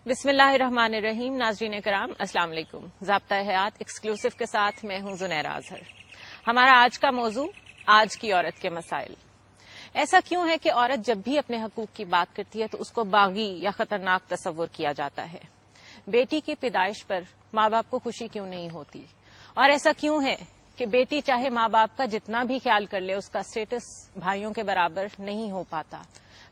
بسم اللہ الرحمن الرحیم. ناظرین کرام السلام علیکم. ضابطہ حیات ایکسکلوسیو کے ساتھ میں ہوں زنیرہ اظہر. ہمارا آج کا موضوع آج کی عورت کے مسائل. ایسا کیوں ہے کہ عورت جب بھی اپنے حقوق کی بات کرتی ہے تو اس کو باغی یا خطرناک تصور کیا جاتا ہے؟ بیٹی کی پیدائش پر ماں باپ کو خوشی کیوں نہیں ہوتی؟ اور ایسا کیوں ہے کہ بیٹی چاہے ماں باپ کا جتنا بھی خیال کر لے اس کا اسٹیٹس بھائیوں کے برابر نہیں ہو پاتا؟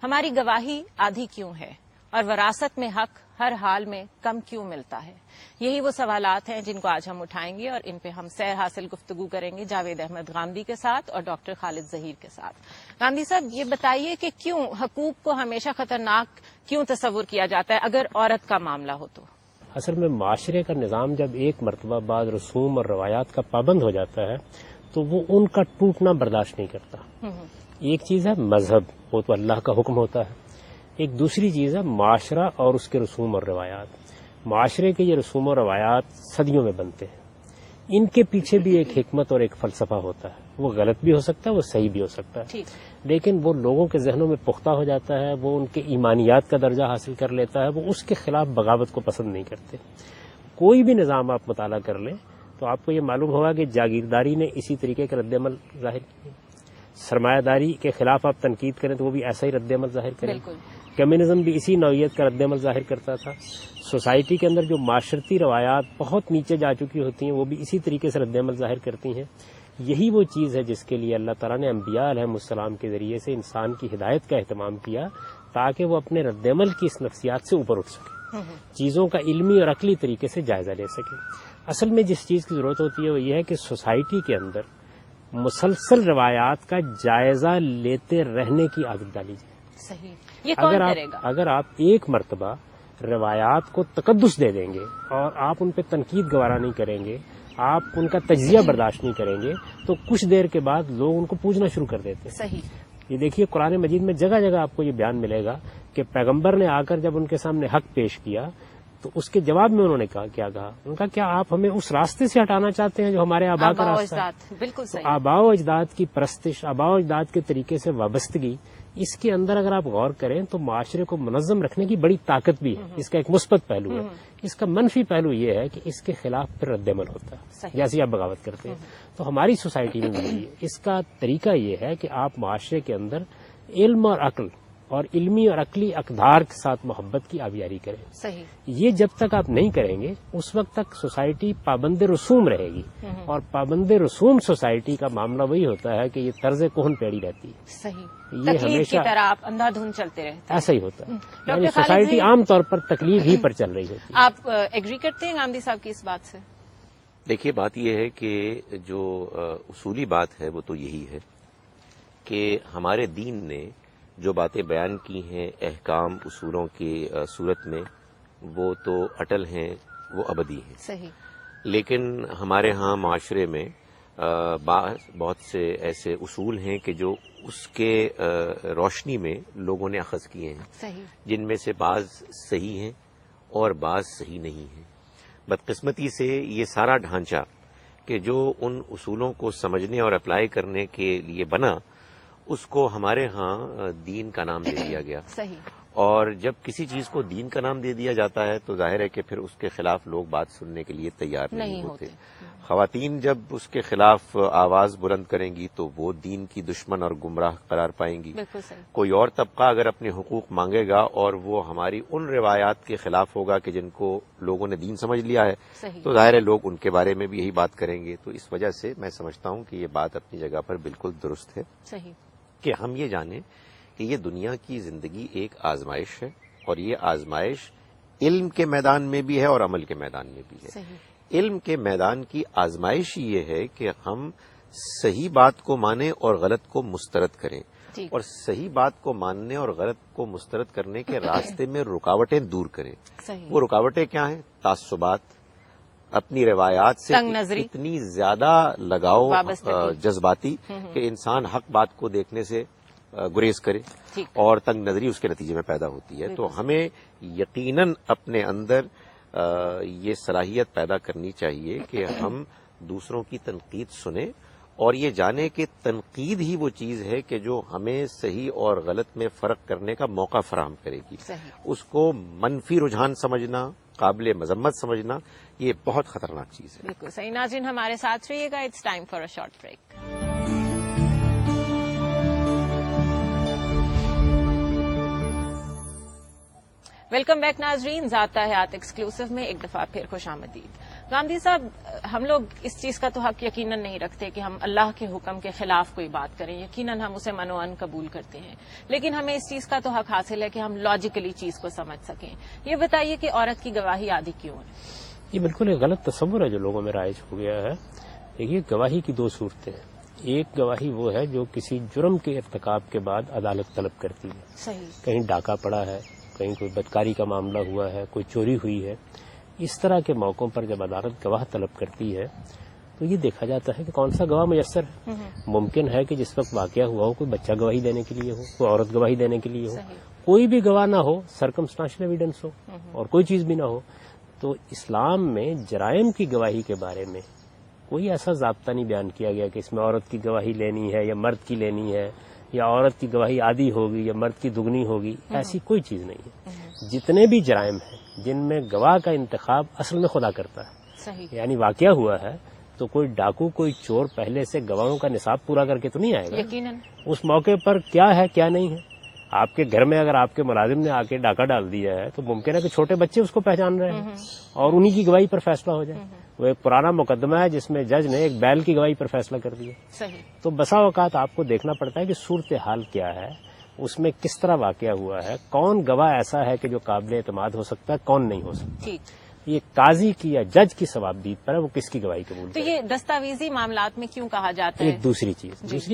ہماری گواہی آدھی کیوں ہے اور وراثت میں حق ہر حال میں کم کیوں ملتا ہے؟ یہی وہ سوالات ہیں جن کو آج ہم اٹھائیں گے اور ان پہ ہم سیر حاصل گفتگو کریں گے جاوید احمد غامدی کے ساتھ اور ڈاکٹر خالد ظہیر کے ساتھ. غامدی صاحب، یہ بتائیے کہ کیوں حقوق کو ہمیشہ خطرناک کیوں تصور کیا جاتا ہے اگر عورت کا معاملہ ہو تو؟ اصل میں معاشرے کا نظام جب ایک مرتبہ بعد رسوم اور روایات کا پابند ہو جاتا ہے تو وہ ان کا ٹوٹنا برداشت نہیں کرتا. ایک چیز ہے مذہب، وہ تو اللہ کا حکم ہوتا ہے. ایک دوسری چیز ہے معاشرہ اور اس کے رسوم اور روایات. معاشرے کے یہ رسوم و روایات صدیوں میں بنتے ہیں. ان کے پیچھے بھی ایک حکمت اور ایک فلسفہ ہوتا ہے. وہ غلط بھی ہو سکتا ہے، وہ صحیح بھی ہو سکتا ہے، لیکن وہ لوگوں کے ذہنوں میں پختہ ہو جاتا ہے. وہ ان کے ایمانیات کا درجہ حاصل کر لیتا ہے. وہ اس کے خلاف بغاوت کو پسند نہیں کرتے. کوئی بھی نظام آپ مطالعہ کر لیں تو آپ کو یہ معلوم ہوگا کہ جاگیرداری نے اسی طریقے کا رد عمل ظاہر کیا. سرمایہ داری کے خلاف آپ تنقید کریں تو وہ بھی ایسا ہی رد عمل ظاہر کریں. کمیونزم بھی اسی نوعیت کا رد عمل ظاہر کرتا تھا. سوسائٹی کے اندر جو معاشرتی روایات بہت نیچے جا چکی ہوتی ہیں وہ بھی اسی طریقے سے رد عمل ظاہر کرتی ہیں. یہی وہ چیز ہے جس کے لیے اللہ تعالیٰ نے انبیاء علیہ السلام کے ذریعے سے انسان کی ہدایت کا اہتمام کیا تاکہ وہ اپنے رد عمل کی اس نفسیات سے اوپر اٹھ سکے، چیزوں کا علمی اور عقلی طریقے سے جائزہ لے سکے. اصل میں جس چیز کی ضرورت ہوتی ہے وہ یہ ہے کہ سوسائٹی کے اندر مسلسل روایات کا جائزہ لیتے رہنے کی عادت ڈالی جائے. صحیح. یہ کون کرے گا؟ اگر آپ ایک مرتبہ روایات کو تقدس دے دیں گے اور آپ ان پہ تنقید گوارا نہیں کریں گے، آپ ان کا تجزیہ برداشت نہیں کریں گے تو کچھ دیر کے بعد لوگ ان کو پوجنا شروع کر دیتے ہیں. صحیح. یہ دیکھیے قرآن مجید میں جگہ جگہ آپ کو یہ بیان ملے گا کہ پیغمبر نے آ کر جب ان کے سامنے حق پیش کیا تو اس کے جواب میں انہوں نے کیا کہا؟ ان کا کیا آپ ہمیں اس راستے سے ہٹانا چاہتے ہیں جو ہمارے آبا کا راستہ ہے؟ بالکل صحیح. آبا و اجداد کی پرستش، آبا و اجداد کے طریقے سے وابستگی، اس کے اندر اگر آپ غور کریں تو معاشرے کو منظم رکھنے کی بڑی طاقت بھی ہے. اس کا ایک مثبت پہلو ہے. اس کا منفی پہلو یہ ہے کہ اس کے خلاف پھر رد عمل ہوتا ہے جیسے آپ بغاوت کرتے ہیں. تو ہماری سوسائٹی میں بھی اس کا طریقہ یہ ہے کہ آپ معاشرے کے اندر علم اور عقل اور علمی اور عقلی اقدار کے ساتھ محبت کی آبیاری کریں. صحیح. یہ جب تک آپ نہیں کریں گے اس وقت تک سوسائٹی پابند رسوم رہے گی، اور پابند رسوم سوسائٹی کا معاملہ وہی ہوتا ہے کہ یہ طرز کہن پیڑی رہتی ہے. صحیح. یہ تقلید کی طرح آپ اندھا دھند چلتے رہتے ہیں. ایسا ہی ہوتا ہے. یعنی سوسائٹی عام طور پر تقلید ہی پر چل رہی ہوتی ہے. آپ ایگری کرتے ہیں غامدی صاحب کی اس بات سے؟ دیکھیے، بات یہ ہے کہ جو اصولی بات ہے وہ تو یہی ہے کہ ہمارے دین نے جو باتیں بیان کی ہیں احکام اصولوں کی صورت میں، وہ تو اٹل ہیں، وہ ابدی ہیں. صحیح. لیکن ہمارے ہاں معاشرے میں بہت سے ایسے اصول ہیں کہ جو اس کے روشنی میں لوگوں نے اخذ کیے ہیں. صحیح. جن میں سے بعض صحیح ہیں اور بعض صحیح نہیں ہیں. بدقسمتی سے یہ سارا ڈھانچہ کہ جو ان اصولوں کو سمجھنے اور اپلائی کرنے کے لیے بنا، اس کو ہمارے ہاں دین کا نام دے دیا گیا. صحیح. اور جب کسی چیز کو دین کا نام دے دیا جاتا ہے تو ظاہر ہے کہ پھر اس کے خلاف لوگ بات سننے کے لیے تیار نہیں ہوتے. خواتین جب اس کے خلاف آواز بلند کریں گی تو وہ دین کی دشمن اور گمراہ قرار پائیں گی. بالکل صحیح. کوئی اور طبقہ اگر اپنے حقوق مانگے گا اور وہ ہماری ان روایات کے خلاف ہوگا کہ جن کو لوگوں نے دین سمجھ لیا ہے، تو ظاہر ہے لوگ ان کے بارے میں بھی یہی بات کریں گے. تو اس وجہ سے میں سمجھتا ہوں کہ یہ بات اپنی جگہ پر بالکل درست ہے. صحیح. کہ ہم یہ جانیں کہ یہ دنیا کی زندگی ایک آزمائش ہے، اور یہ آزمائش علم کے میدان میں بھی ہے اور عمل کے میدان میں بھی ہے. صحیح. علم کے میدان کی آزمائش یہ ہے کہ ہم صحیح بات کو مانیں اور غلط کو مسترد کریں، اور صحیح بات کو ماننے اور غلط کو مسترد کرنے کے راستے میں رکاوٹیں دور کریں. وہ رکاوٹیں کیا ہیں؟ تعصبات، اپنی روایات سے اتنی زیادہ لگاؤ جذباتی کہ انسان حق بات کو دیکھنے سے گریز کرے، اور تنگ نظری اس کے نتیجے میں پیدا ہوتی ہے. تو ہمیں یقیناً اپنے اندر یہ صلاحیت پیدا کرنی چاہیے کہ ہم دوسروں کی تنقید سنیں اور یہ جانے کہ تنقید ہی وہ چیز ہے کہ جو ہمیں صحیح اور غلط میں فرق کرنے کا موقع فراہم کرے گی. اس کو منفی رجحان سمجھنا، قابل مذمت سمجھنا، یہ بہت خطرناک چیز ہے. بالکل صحیح. ناظرین ہمارے ساتھ رہیے گا. It's time for a short break. Welcome back ناظرین. ذاتہ حیات ایکسکلوسیو میں ایک دفعہ پھر خوش آمدید. گاندھی صاحب، ہم لوگ اس چیز کا تو حق یقیناً نہیں رکھتے کہ ہم اللہ کے حکم کے خلاف کوئی بات کریں. یقیناً ہم اسے من و عن قبول کرتے ہیں، لیکن ہمیں اس چیز کا تو حق حاصل ہے کہ ہم لاجیکلی چیز کو سمجھ سکیں. یہ بتائیے کہ عورت کی گواہی عادی کیوں ہے؟ یہ بالکل ایک غلط تصور ہے جو لوگوں میں رائج ہو گیا ہے. دیکھیے، گواہی کی دو صورتیں ہیں. ایک گواہی وہ ہے جو کسی جرم کے ارتکاب کے بعد عدالت طلب کرتی ہے. صحیح. کہیں ڈاکہ پڑا ہے، کہیں کوئی بدکاری کا معاملہ ہوا ہے، کوئی چوری ہوئی ہے. اس طرح کے موقعوں پر جب عدالت گواہ طلب کرتی ہے تو یہ دیکھا جاتا ہے کہ کون سا گواہ میسر ہے. ممکن ہے کہ جس وقت واقعہ ہوا ہو کوئی بچہ گواہی دینے کے لیے ہو، کوئی عورت گواہی دینے کے لیے ہو. کوئی بھی گواہ نہ ہو، سرکمسٹانشل ایویڈنس ہو اور کوئی چیز بھی نہ ہو. تو اسلام میں جرائم کی گواہی کے بارے میں کوئی ایسا ضابطہ نہیں بیان کیا گیا کہ اس میں عورت کی گواہی لینی ہے یا مرد کی لینی ہے، یا عورت کی گواہی آدھی ہوگی یا مرد کی دگنی ہوگی. ایسی کوئی چیز نہیں ہے. جتنے بھی جرائم ہیں جن میں گواہ کا انتخاب اصل میں خدا کرتا ہے. صحیح. یعنی واقعہ ہوا ہے تو کوئی ڈاکو، کوئی چور پہلے سے گواہوں کا نصاب پورا کر کے تو نہیں آئے گا. یقیناً. اس موقع پر کیا ہے کیا نہیں ہے. آپ کے گھر میں اگر آپ کے ملازم نے آ کے ڈاکہ ڈال دیا ہے تو ممکن ہے کہ چھوٹے بچے اس کو پہچان رہے ہیں اور انہی کی گواہی پر فیصلہ ہو جائے. وہ ایک پرانا مقدمہ ہے جس میں جج نے ایک بیل کی گواہی پر فیصلہ کر دیا. صحیح. تو بسا اوقات آپ کو دیکھنا پڑتا ہے کہ صورتحال کیا ہے، اس میں کس طرح واقعہ ہوا ہے، کون گواہ ایسا ہے کہ جو قابل اعتماد ہو سکتا ہے، کون نہیں ہو سکتا. ٹھیک. یہ قاضی کی یا جج کی ثوابدید پر ہے وہ کس کی گواہی قبول تو کرے. یہ دستاویزی معاملات میں کیوں کہا جاتا ہے؟ ایک دوسری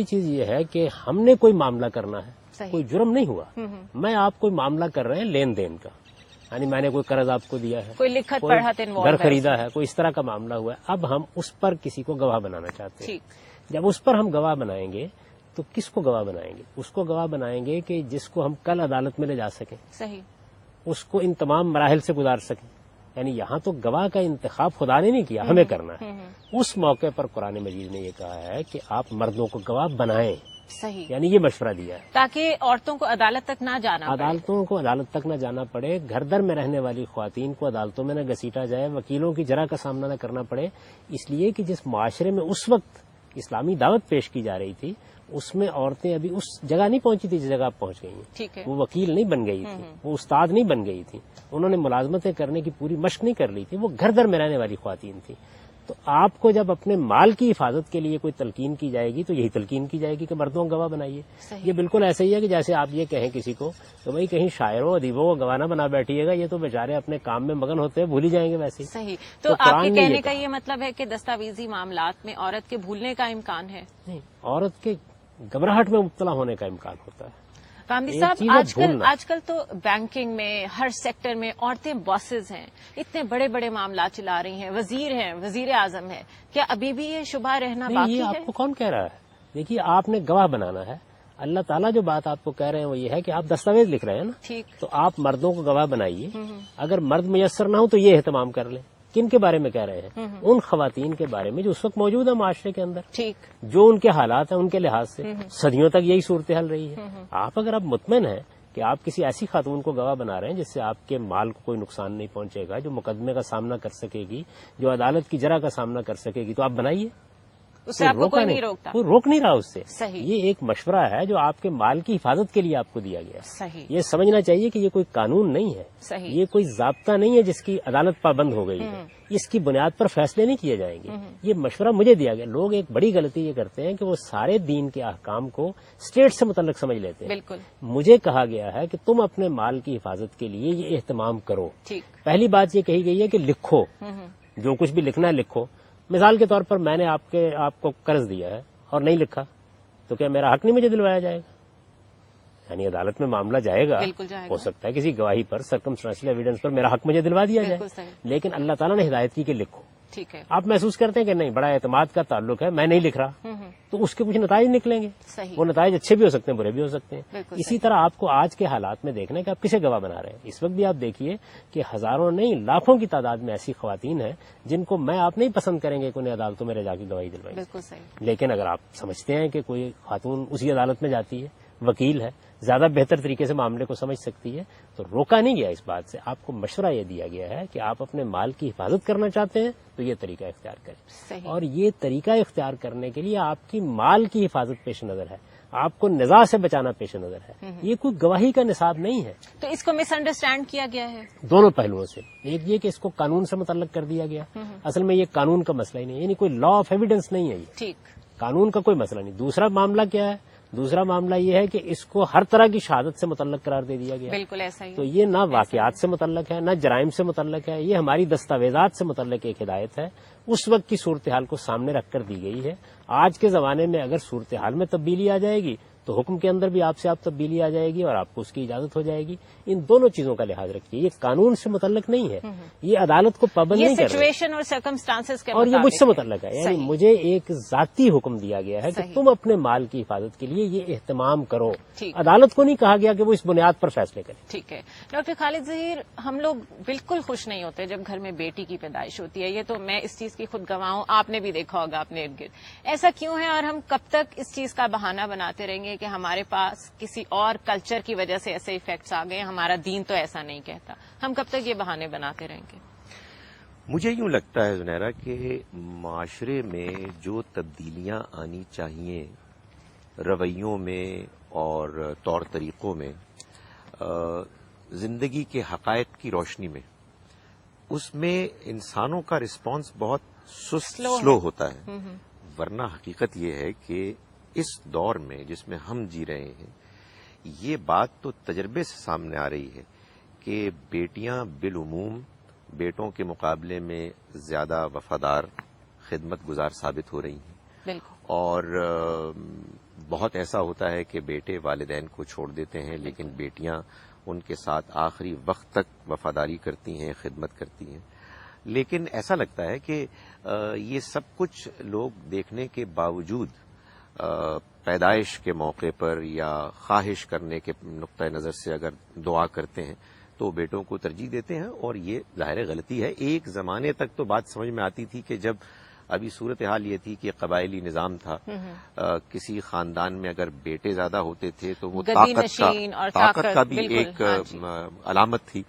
چیز یہ ہے کہ ہم نے کوئی معاملہ کرنا ہے. صحیح. کوئی جرم نہیں ہوا. میں آپ کوئی معاملہ کر رہے ہیں لین دین کا، یعنی میں نے کوئی قرض آپ کو دیا ہے، کوئی لکھت پڑھت انوالو گھر خریدا ہے، کوئی اس طرح کا معاملہ ہوا ہے. اب ہم اس پر کسی کو گواہ بنانا چاہتے ہیں. جب اس پر ہم گواہ بنائیں گے تو کس کو گواہ بنائیں گے؟ اس کو گواہ بنائیں گے کہ جس کو ہم کل عدالت میں لے جا سکیں. صحیح. اس کو ان تمام مراحل سے گزار سکیں. یعنی یہاں تو گواہ کا انتخاب خدا نے نہیں کیا، ہمیں کرنا ہے. اس موقع پر قرآن مجید نے یہ کہا ہے کہ آپ مردوں کو گواہ بنائیں. صحیح. یعنی یہ مشورہ دیا ہے تاکہ عورتوں کو عدالت تک نہ جانا پڑے. عدالتوں کو عدالت تک نہ جانا پڑے. گھر در میں رہنے والی خواتین کو عدالتوں میں نہ گھسیٹا جائے، وکیلوں کی جرح کا سامنا نہ کرنا پڑے. اس لیے کہ جس معاشرے میں اس وقت اسلامی دعوت پیش کی جا رہی تھی اس میں عورتیں ابھی اس جگہ نہیں پہنچی تھی جس جگہ آپ پہنچ گئی ہیں. ٹھیک ہے. وہ وکیل نہیں بن گئی تھی، وہ استاد نہیں بن گئی تھی، انہوں نے ملازمتیں کرنے کی پوری مشق نہیں کر لی تھی. وہ گھر در میں رہنے والی خواتین تھی. تو آپ کو جب اپنے مال کی حفاظت کے لیے کوئی تلقین کی جائے گی تو یہی تلقین کی جائے گی کہ مردوں کو گواہ بنائیے. یہ بالکل ایسا ہی ہے کہ جیسے آپ یہ کہیں کسی کو کہ بھائی کہیں شاعروں ادیبوں کو گواہ نہ بنا بیٹھیے گا، یہ تو بیچارے اپنے کام میں مگن ہوتے ہیں، بھول ہی جائیں گے ویسے ہی. صحیح. تو آپ کے کہنے کا یہ مطلب ہے کہ دستاویزی معاملات میں عورت کے بھولنے کا امکان ہے؟ نہیں، عورت کے گھبراہٹ میں مبتلا ہونے کا امکان ہوتا ہے. گاندھی صاحب، آج کل تو بینکنگ میں ہر سیکٹر میں عورتیں باسز ہیں، اتنے بڑے بڑے معاملات چلا رہی ہیں، وزیر ہیں، وزیر اعظم ہے. کیا ابھی بھی یہ شبہ رہنا باقی ہے؟ یہ آپ کو کون کہہ رہا ہے؟ دیکھیے، آپ نے گواہ بنانا ہے. اللہ تعالیٰ جو بات آپ کو کہہ رہے ہیں وہ یہ ہے کہ آپ دستاویز لکھ رہے ہیں نا. ٹھیک. تو آپ مردوں کو گواہ بنائیے. اگر مرد میسر نہ ہو تو یہ اہتمام کر لیں. کن کے بارے میں کہہ رہے ہیں؟ ان خواتین کے بارے میں جو اس وقت موجود ہے معاشرے کے اندر. ٹھیک. جو ان کے حالات ہیں ان کے لحاظ سے صدیوں تک یہی صورتحال رہی ہے. آپ اگر اب مطمئن ہیں کہ آپ کسی ایسی خاتون کو گواہ بنا رہے ہیں جس سے آپ کے مال کو کوئی نقصان نہیں پہنچے گا، جو مقدمے کا سامنا کر سکے گی، جو عدالت کی جرح کا سامنا کر سکے گی، تو آپ بنائیے. اس سے آپ کو کوئی نہیں روکتا. کوئی روک نہیں رہا اس سے. صحیح. یہ ایک مشورہ ہے جو آپ کے مال کی حفاظت کے لیے آپ کو دیا گیا. صحیح. یہ سمجھنا چاہیے کہ یہ کوئی قانون نہیں ہے. صحیح. یہ کوئی ضابطہ نہیں ہے جس کی عدالت پابند ہو گئی ہے. اس کی بنیاد پر فیصلے نہیں کیے جائیں گے. یہ مشورہ مجھے دیا گیا. لوگ ایک بڑی غلطی یہ کرتے ہیں کہ وہ سارے دین کے احکام کو اسٹیٹ سے متعلق سمجھ لیتے ہیں. بالکل. مجھے کہا گیا ہے کہ تم اپنے مال کی حفاظت کے لیے یہ اہتمام کرو. ٹھیک. پہلی بات یہ کہی گئی ہے کہ لکھو، جو کچھ بھی لکھنا ہے لکھو. مثال کے طور پر میں نے آپ کو قرض دیا ہے اور نہیں لکھا تو کیا میرا حق نہیں مجھے دلوایا جائے گا؟ یعنی عدالت میں معاملہ جائے گا، ہو سکتا ہے کسی گواہی پر، سرکمسٹانشل ایویڈنس پر میرا حق مجھے دلوا دیا جائے. لیکن اللہ تعالیٰ نے ہدایت کی کہ لکھو. ٹھیک ہے. آپ محسوس کرتے ہیں کہ نہیں بڑا اعتماد کا تعلق ہے, میں نہیں لکھ رہا, تو اس کے کچھ نتائج نکلیں گے. صحیح. وہ نتائج اچھے بھی ہو سکتے ہیں, برے بھی ہو سکتے ہیں. بالکل اسی صحیح. طرح آپ کو آج کے حالات میں دیکھنا ہے کہ آپ کسے گواہ بنا رہے ہیں. اس وقت بھی آپ دیکھیے کہ ہزاروں نہیں لاکھوں کی تعداد میں ایسی خواتین ہیں جن کو میں آپ نہیں پسند کریں گے کہ انہیں عدالتوں میں رجا کی گواہی دلوائی. بالکل صحیح. لیکن اگر آپ سمجھتے ہیں کہ کوئی خاتون اسی عدالت میں جاتی ہے, وکیل ہے, زیادہ بہتر طریقے سے معاملے کو سمجھ سکتی ہے, تو روکا نہیں گیا اس بات سے. آپ کو مشورہ یہ دیا گیا ہے کہ آپ اپنے مال کی حفاظت کرنا چاہتے ہیں تو یہ طریقہ اختیار کریں. صحیح. اور یہ طریقہ اختیار کرنے کے لیے آپ کی مال کی حفاظت پیش نظر ہے, آپ کو نزاع سے بچانا پیش نظر ہے. یہ کوئی گواہی کا نصاب نہیں ہے. تو اس کو مس انڈرسٹینڈ کیا گیا ہے دونوں پہلوؤں سے. ایک یہ کہ اس کو قانون سے متعلق کر دیا گیا, اصل میں یہ قانون کا مسئلہ ہی نہیں ہے, یعنی کوئی لا آف ایویڈنس نہیں ہے, یہ ٹھیک قانون کا کوئی مسئلہ نہیں. دوسرا معاملہ کیا ہے, دوسرا معاملہ یہ ہے کہ اس کو ہر طرح کی شہادت سے متعلق قرار دے دیا گیا. بالکل ایسا ہی. تو یہ نہ واقعات سے متعلق ہے, نہ جرائم سے متعلق ہے, یہ ہماری دستاویزات سے متعلق ایک ہدایت ہے, اس وقت کی صورتحال کو سامنے رکھ کر دی گئی ہے. آج کے زمانے میں اگر صورتحال میں تبدیلی آ جائے گی تو حکم کے اندر بھی آپ سے آپ تبدیلی آ جائے گی اور آپ کو اس کی اجازت ہو جائے گی. ان دونوں چیزوں کا لحاظ رکھیے. یہ قانون سے متعلق نہیں ہے, یہ عدالت کو پابند یہ نہیں کر رہے, سچویشن اور سرکمسٹانسز کے اور یہ مجھ سے متعلق ہے. یعنی صحیح. مجھے ایک ذاتی حکم دیا گیا ہے کہ صحیح. تم اپنے مال کی حفاظت کے لیے یہ اہتمام کرو. ٹھیک. عدالت کو نہیں کہا گیا کہ وہ اس بنیاد پر فیصلے کرے. ٹھیک ہے. ڈاکٹر خالد ظہیر, ہم لوگ بالکل خوش نہیں ہوتے جب گھر میں بیٹی کی پیدائش ہوتی ہے. یہ تو میں اس چیز کی خود گواہ ہوں, آپ نے بھی دیکھا ہوگا اپنے ارد گرد. ایسا کیوں ہے اور ہم کب تک اس چیز کا بہانہ بناتے رہیں گے کہ ہمارے پاس کسی اور کلچر کی وجہ سے ایسے ایفیکٹس آ گئے, ہمارا دین تو ایسا نہیں کہتا. ہم کب تک یہ بہانے بناتے رہیں گے؟ مجھے یوں لگتا ہے زنیرہ کہ معاشرے میں جو تبدیلیاں آنی چاہیے رویوں میں اور طور طریقوں میں, زندگی کے حقائق کی روشنی میں, اس میں انسانوں کا رسپانس بہت سلو ہوتا ہے. ورنہ حقیقت یہ ہے کہ اس دور میں جس میں ہم جی رہے ہیں, یہ بات تو تجربے سے سامنے آ رہی ہے کہ بیٹیاں بالعموم بیٹوں کے مقابلے میں زیادہ وفادار, خدمت گزار ثابت ہو رہی ہیں. بالکل. اور بہت ایسا ہوتا ہے کہ بیٹے والدین کو چھوڑ دیتے ہیں لیکن بیٹیاں ان کے ساتھ آخری وقت تک وفاداری کرتی ہیں, خدمت کرتی ہیں. لیکن ایسا لگتا ہے کہ یہ سب کچھ لوگ دیکھنے کے باوجود پیدائش کے موقع پر یا خواہش کرنے کے نقطۂ نظر سے اگر دعا کرتے ہیں تو بیٹوں کو ترجیح دیتے ہیں, اور یہ ظاہر غلطی ہے. ایک زمانے تک تو بات سمجھ میں آتی تھی کہ جب ابھی صورتحال یہ تھی کہ قبائلی نظام تھا, کسی خاندان میں اگر بیٹے زیادہ ہوتے تھے تو وہ طاقت کا بھی ایک علامت تھی,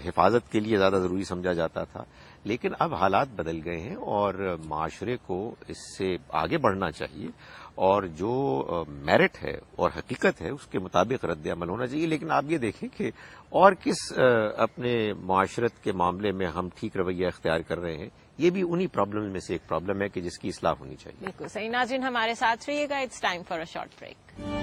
حفاظت کے لیے زیادہ ضروری سمجھا جاتا تھا. لیکن اب حالات بدل گئے ہیں اور معاشرے کو اس سے آگے بڑھنا چاہیے, اور جو میرٹ ہے اور حقیقت ہے اس کے مطابق رد عمل ہونا چاہیے. لیکن آپ یہ دیکھیں کہ اور کس اپنے معاشرت کے معاملے میں ہم ٹھیک رویہ اختیار کر رہے ہیں, یہ بھی انہی پرابلم میں سے ایک پرابلم ہے کہ جس کی اصلاح ہونی چاہیے. بالکل صحیح. ناظرین ہمارے ساتھ رہیے گا, it's time for a short break.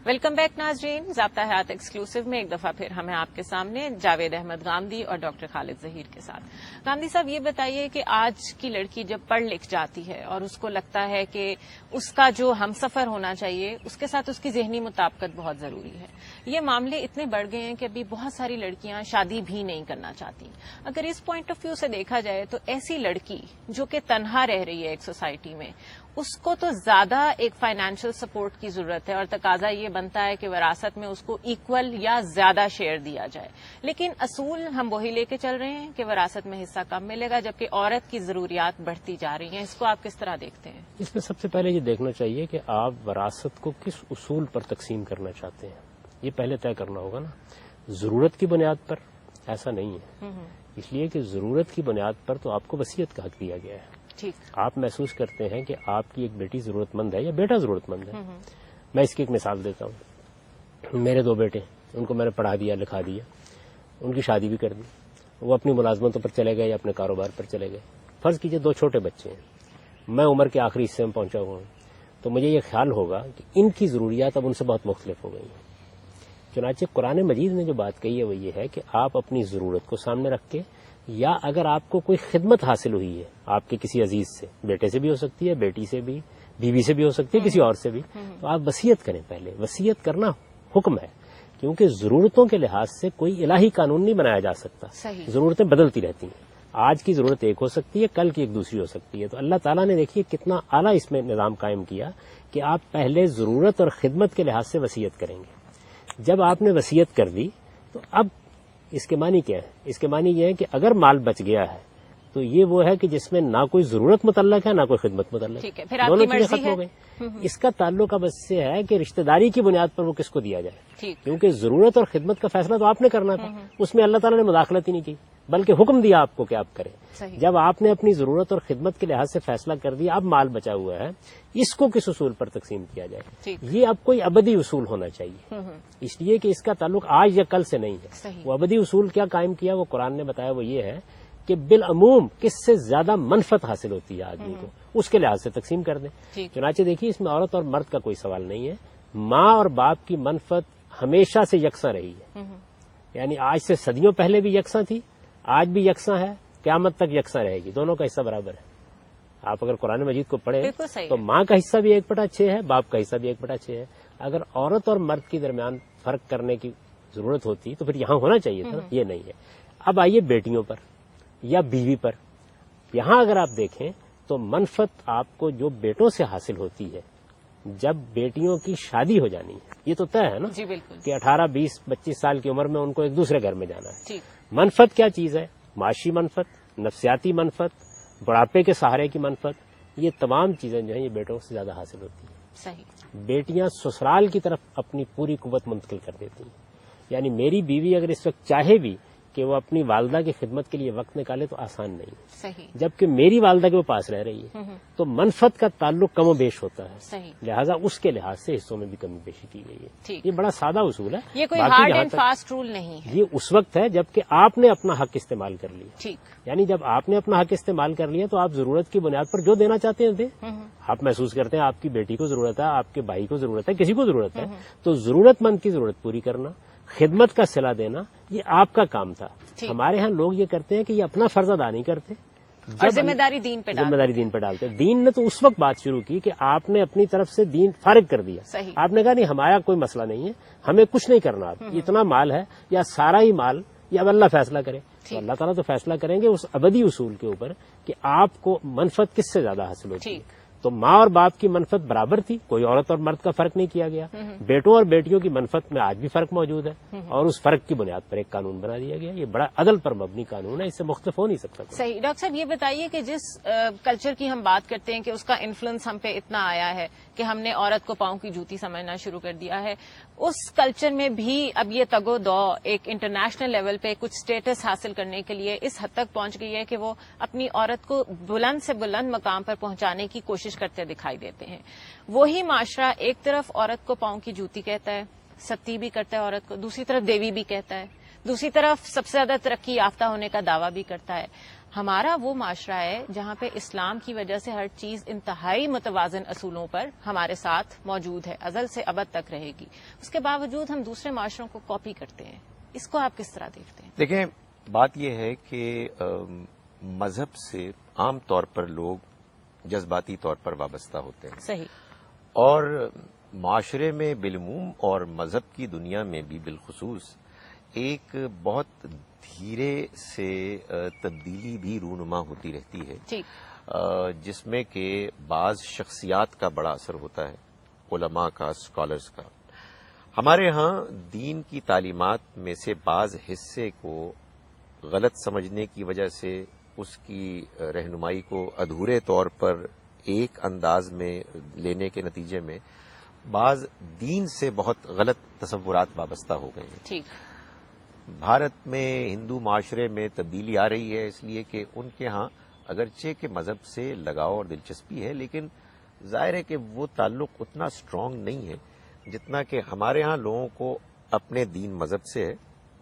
Welcome back ناظرین. ضابطہ حیات ایکسکلوسیو میں ایک دفعہ پھر ہمیں آپ کے سامنے جاوید احمد گامدی اور ڈاکٹر خالد ظہیر کے ساتھ. گامدی صاحب, یہ بتائیے کہ آج کی لڑکی جب پڑھ لکھ جاتی ہے اور اس کو لگتا ہے کہ اس کا جو ہم سفر ہونا چاہیے اس کے ساتھ اس کی ذہنی مطابقت بہت ضروری ہے, یہ معاملے اتنے بڑھ گئے ہیں کہ ابھی بہت ساری لڑکیاں شادی بھی نہیں کرنا چاہتی. اگر اس پوائنٹ آف ویو سے دیکھا جائے تو ایسی لڑکی جو کہ تنہا رہ رہی ہے ایک سوسائٹی میں, اس کو تو زیادہ ایک فائنینشیل سپورٹ کی ضرورت ہے, اور تقاضا یہ بنتا ہے کہ وراثت میں اس کو ایکول یا زیادہ شیئر دیا جائے. لیکن اصول ہم وہی لے کے چل رہے ہیں کہ وراثت میں حصہ کم ملے گا, جبکہ عورت کی ضروریات بڑھتی جا رہی ہیں. اس کو آپ کس طرح دیکھتے ہیں؟ اس میں سب سے پہلے یہ دیکھنا چاہیے کہ آپ وراثت کو کس اصول پر تقسیم کرنا چاہتے ہیں, یہ پہلے طے کرنا ہوگا نا. ضرورت کی بنیاد پر ایسا نہیں ہے, اس لیے کہ ضرورت کی بنیاد پر تو آپ کو وصیت کا حق دیا گیا ہے. آپ محسوس کرتے ہیں کہ آپ کی ایک بیٹی ضرورت مند ہے یا بیٹا ضرورت مند ہے. میں اس کی ایک مثال دیتا ہوں. میرے 2 بیٹے, ان کو میں نے پڑھا دیا, لکھا دیا, ان کی شادی بھی کر دی, وہ اپنی ملازمتوں پر چلے گئے یا اپنے کاروبار پر چلے گئے. فرض کیجئے 2 چھوٹے بچے ہیں, میں عمر کے آخری حصے میں پہنچا ہوا ہوں, تو مجھے یہ خیال ہوگا کہ ان کی ضروریات اب ان سے بہت مختلف ہو گئی ہیں. چنانچہ قرآن مجید نے جو بات کہی ہے وہ یہ ہے کہ آپ اپنی ضرورت کو سامنے رکھ کے, یا اگر آپ کو کوئی خدمت حاصل ہوئی ہے آپ کے کسی عزیز سے, بیٹے سے بھی ہو سکتی ہے, بیٹی سے بھی, بیوی سے بھی ہو سکتی ہے, کسی اور سے بھی, تو آپ وصیت کریں. پہلے وصیت کرنا حکم ہے کیونکہ ضرورتوں کے لحاظ سے کوئی الہی قانون نہیں بنایا جا سکتا. ضرورتیں بدلتی رہتی ہیں. آج کی ضرورت ایک ہو سکتی ہے, کل کی ایک دوسری ہو سکتی ہے. تو اللہ تعالیٰ نے دیکھیے کتنا اعلیٰ اس میں نظام قائم کیا کہ آپ پہلے ضرورت اور خدمت کے لحاظ سے وصیت کریں گے. جب آپ نے وصیت کر دی تو اب اس کے معنی کیا ہے؟ اس کے معنی یہ ہے کہ اگر مال بچ گیا ہے تو یہ وہ ہے کہ جس میں نہ کوئی ضرورت متعلق ہے نہ کوئی خدمت متعلق ہے, دونوں چیزیں ختم ہو گئی. اس کا تعلق اب اس سے ہے کہ رشتہ داری کی بنیاد پر وہ کس کو دیا جائے, کیونکہ ضرورت اور خدمت کا فیصلہ تو آپ نے کرنا تھا, اس میں اللہ تعالیٰ نے مداخلت ہی نہیں کی بلکہ حکم دیا آپ کو کہ آپ کریں. جب آپ نے اپنی ضرورت اور خدمت کے لحاظ سے فیصلہ کر دیا, اب مال بچا ہوا ہے, اس کو کس اصول پر تقسیم کیا جائے, یہ اب کوئی ابدی اصول ہونا چاہیے, اس لیے کہ اس کا تعلق آج یا کل سے نہیں ہے. وہ ابدی اصول کیا قائم کیا, وہ قرآن نے بتایا, وہ یہ ہے کہ بالعموم کس سے زیادہ منفعت حاصل ہوتی ہے آدمی کو, اس کے لحاظ سے تقسیم کر دیں. چنانچہ دیکھیے اس میں عورت اور مرد کا کوئی سوال نہیں ہے. ماں اور باپ کی منفعت ہمیشہ سے یکساں رہی ہے, یعنی آج سے صدیوں پہلے بھی یکساں تھی, آج بھی یکساں ہے, قیامت تک یکساں رہے گی. دونوں کا حصہ برابر ہے. آپ اگر قرآن مجید کو پڑھیں تو ماں کا حصہ بھی 1/6 ہے, باپ کا حصہ بھی 1/6 ہے. اگر عورت اور مرد کے درمیان فرق کرنے کی ضرورت ہوتی تو پھر یہاں ہونا چاہیے تھا, یہ نہیں ہے. اب آئیے بیٹیوں پر یا بیوی پر. یہاں اگر آپ دیکھیں تو منفعت آپ کو جو بیٹوں سے حاصل ہوتی ہے جب بیٹیوں کی شادی ہو جانی ہے, یہ تو طے ہے نا کہ 18, 20, 25 سال کی عمر میں ان کو ایک دوسرے گھر میں جانا ہے. منفعت کیا چیز ہے؟ معاشی منفعت, نفسیاتی منفعت, بڑھاپے کے سہارے کی منفعت, یہ تمام چیزیں جو ہیں یہ بیٹوں سے زیادہ حاصل ہوتی ہیں. بیٹیاں سسرال کی طرف اپنی پوری قوت منتقل کر دیتی ہیں. یعنی میری بیوی اگر اس وقت چاہے بھی کہ وہ اپنی والدہ کی خدمت کے لیے وقت نکالے تو آسان نہیں ہے, جبکہ میری والدہ کے وہ پاس رہ رہی ہے تو منفعت کا تعلق کم و بیش ہوتا ہے, لہٰذا اس کے لحاظ سے حصوں میں بھی کمی بیشی کی گئی ہے. یہ بڑا سادہ اصول ہے, یہ کوئی ہارڈ اینڈ فاسٹ رول نہیں ہے. یہ اس وقت ہے جبکہ آپ نے اپنا حق استعمال کر لیا. یعنی جب آپ نے اپنا حق استعمال کر لیا تو آپ ضرورت کی بنیاد پر جو دینا چاہتے ہیں دیں. آپ محسوس کرتے ہیں آپ کی بیٹی کو ضرورت ہے, آپ کے بھائی کو ضرورت ہے, کسی کو ضرورت ہے, تو ضرورت مند کی ضرورت پوری کرنا, خدمت کا صلہ دینا, یہ آپ کا کام تھا. ہمارے ہاں لوگ یہ کرتے ہیں کہ یہ اپنا فرض ادا نہیں کرتے, ذمہ داری دین پہ ڈالتے. دین نے تو اس وقت بات شروع کی کہ آپ نے اپنی طرف سے دین فارغ کر دیا. آپ نے کہا نہیں ہمارا کوئی مسئلہ نہیں ہے, ہمیں کچھ نہیں کرنا, اتنا مال ہے یا سارا ہی مال, یا اب اللہ فیصلہ کرے. تو اللہ تعالیٰ تو فیصلہ کریں گے اس ابدی اصول کے اوپر کہ آپ کو منفعت کس سے زیادہ حاصل ہوتی ہے. تو ماں اور باپ کی منفعت برابر تھی, کوئی عورت اور مرد کا فرق نہیں کیا گیا. بیٹوں اور بیٹیوں کی منفعت میں آج بھی فرق موجود ہے, اور اس فرق کی بنیاد پر ایک قانون بنا دیا گیا. یہ بڑا عدل پر مبنی قانون ہے, اس سے مختلف ہو نہیں سکتا. صحیح. ڈاکٹر صاحب یہ بتائیے کہ جس کلچر کی ہم بات کرتے ہیں کہ اس کا انفلوئنس ہم پہ اتنا آیا ہے کہ ہم نے عورت کو پاؤں کی جوتی سمجھنا شروع کر دیا ہے, اس کلچر میں بھی اب یہ تگ و دو ایک انٹرنیشنل لیول پہ کچھ اسٹیٹس حاصل کرنے کے لیے اس حد تک پہنچ گئی ہے کہ وہ اپنی عورت کو بلند سے بلند مقام پر پہنچانے کی کوشش کرتے دکھائی دیتے ہیں. وہی معاشرہ ایک طرف عورت کو پاؤں کی جوتی کہتا ہے, ستی بھی کرتا ہے عورت کو, دوسری طرف دیوی بھی کہتا ہے, دوسری طرف سب سے زیادہ ترقی یافتہ ہونے کا دعویٰ بھی کرتا ہے. ہمارا وہ معاشرہ ہے جہاں پہ اسلام کی وجہ سے ہر چیز انتہائی متوازن اصولوں پر ہمارے ساتھ موجود ہے, ازل سے ابد تک رہے گی. اس کے باوجود ہم دوسرے معاشروں کو کاپی کرتے ہیں. اس کو آپ کس طرح دیکھتے ہیں؟ دیکھیں, بات یہ ہے کہ مذہب سے عام طور پر لوگ جذباتی طور پر وابستہ ہوتے ہیں. صحیح. اور معاشرے میں بالعموم اور مذہب کی دنیا میں بھی بالخصوص ایک بہت دھیرے سے تبدیلی بھی رونما ہوتی رہتی ہے, جس میں کہ بعض شخصیات کا بڑا اثر ہوتا ہے, علماء کا, اسکالرز کا. ہمارے ہاں دین کی تعلیمات میں سے بعض حصے کو غلط سمجھنے کی وجہ سے اس کی رہنمائی کو ادھورے طور پر ایک انداز میں لینے کے نتیجے میں بعض دین سے بہت غلط تصورات وابستہ ہو گئے ہیں. ٹھیک. بھارت میں ہندو معاشرے میں تبدیلی آ رہی ہے اس لیے کہ ان کے ہاں اگرچہ کہ مذہب سے لگاؤ اور دلچسپی ہے, لیکن ظاہر ہے کہ وہ تعلق اتنا اسٹرانگ نہیں ہے جتنا کہ ہمارے ہاں لوگوں کو اپنے دین مذہب سے ہے,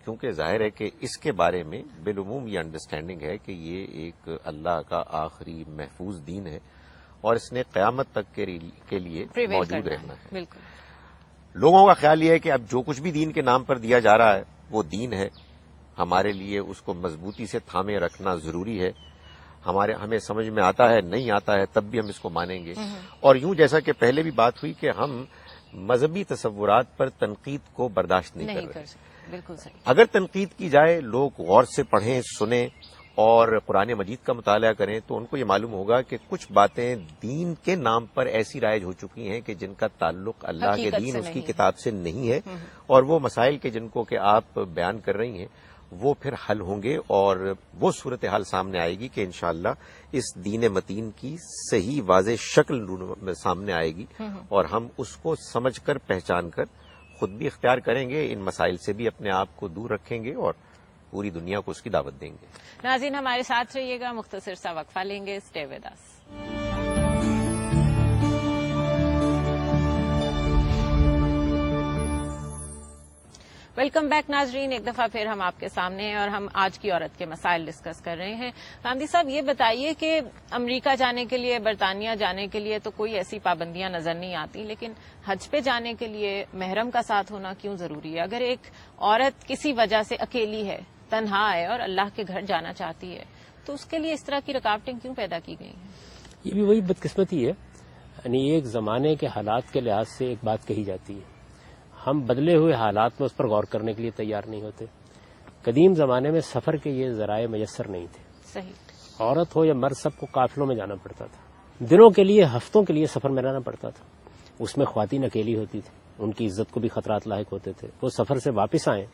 کیونکہ ظاہر ہے کہ اس کے بارے میں بالعموم یہ انڈرسٹینڈنگ ہے کہ یہ ایک اللہ کا آخری محفوظ دین ہے اور اس نے قیامت تک کے لیے موجود رہنا ہے. بالکل. لوگوں کا خیال یہ ہے کہ اب جو کچھ بھی دین کے نام پر دیا جا رہا ہے وہ دین ہے, ہمارے لیے اس کو مضبوطی سے تھامے رکھنا ضروری ہے. ہمیں سمجھ میں آتا ہے, نہیں آتا ہے, تب بھی ہم اس کو مانیں گے. اور یوں جیسا کہ پہلے بھی بات ہوئی کہ ہم مذہبی تصورات پر تنقید کو برداشت نہیں کر رہے. بالکل صحیح. اگر تنقید کی جائے، لوگ غور سے پڑھیں، سنیں اور قرآن مجید کا مطالعہ کریں تو ان کو یہ معلوم ہوگا کہ کچھ باتیں دین کے نام پر ایسی رائج ہو چکی ہیں کہ جن کا تعلق اللہ کے دین، اس کی کتاب سے نہیں ہے، اور وہ مسائل کے جن کو کہ آپ بیان کر رہی ہیں وہ پھر حل ہوں گے، اور وہ صورتحال سامنے آئے گی کہ انشاءاللہ اس دین متین کی صحیح واضح شکل سامنے آئے گی، اور ہم اس کو سمجھ کر، پہچان کر خود بھی اختیار کریں گے، ان مسائل سے بھی اپنے آپ کو دور رکھیں گے اور پوری دنیا کو اس کی دعوت دیں گے. ناظرین ہمارے ساتھ رہیے گا، مختصر سا وقفہ لیں گے. Stay with us. Welcome back ناظرین، ایک دفعہ پھر ہم آپ کے سامنے ہیں اور ہم آج کی عورت کے مسائل ڈسکس کر رہے ہیں. گاندھی صاحب یہ بتائیے کہ امریکہ جانے کے لیے، برطانیہ جانے کے لیے تو کوئی ایسی پابندیاں نظر نہیں آتی، لیکن حج پہ جانے کے لیے محرم کا ساتھ ہونا کیوں ضروری ہے؟ اگر ایک عورت کسی وجہ سے اکیلی ہے، تنہا ہے اور اللہ کے گھر جانا چاہتی ہے تو اس کے لیے اس طرح کی رکاوٹیں کیوں پیدا کی گئی ہیں؟ یہ بھی وہی بدقسمتی ہے. یعنی ایک زمانے کے حالات کے لحاظ سے ایک بات کہی جاتی ہے، ہم بدلے ہوئے حالات میں اس پر غور کرنے کے لیے تیار نہیں ہوتے. قدیم زمانے میں سفر کے یہ ذرائع میسر نہیں تھے. صحیح. عورت ہو یا مرد سب کو قافلوں میں جانا پڑتا تھا، دنوں کے لیے، ہفتوں کے لیے سفر میں رہنا پڑتا تھا. اس میں خواتین اکیلی ہوتی تھی، ان کی عزت کو بھی خطرات لاحق ہوتے تھے. وہ سفر سے واپس آئیں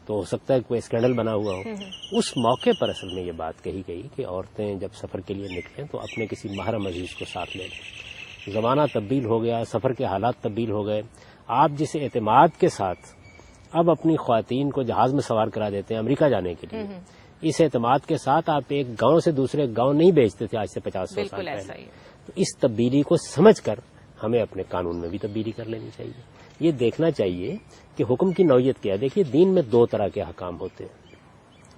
تو ہو سکتا ہے کوئی اسکینڈل بنا ہوا ہو. اس موقع پر اصل میں یہ بات کہی گئی کہ عورتیں جب سفر کے لیے نکلیں تو اپنے کسی محرم عزیز کو ساتھ لے لیں. زمانہ تبدیل ہو گیا، سفر کے حالات تبدیل ہو گئے. آپ جس اعتماد کے ساتھ اب اپنی خواتین کو جہاز میں سوار کرا دیتے ہیں امریکہ جانے کے لیے، اس اعتماد کے ساتھ آپ ایک گاؤں سے دوسرے گاؤں نہیں بھیجتے تھے آج سے 50 سال پہلے. تو اس تبدیلی کو سمجھ کر ہمیں اپنے قانون میں بھی تبدیلی کر لینی چاہیے. یہ دیکھنا چاہیے کہ حکم کی نوعیت کیا ہے. دیکھیے دین میں دو طرح کے احکام ہوتے ہیں.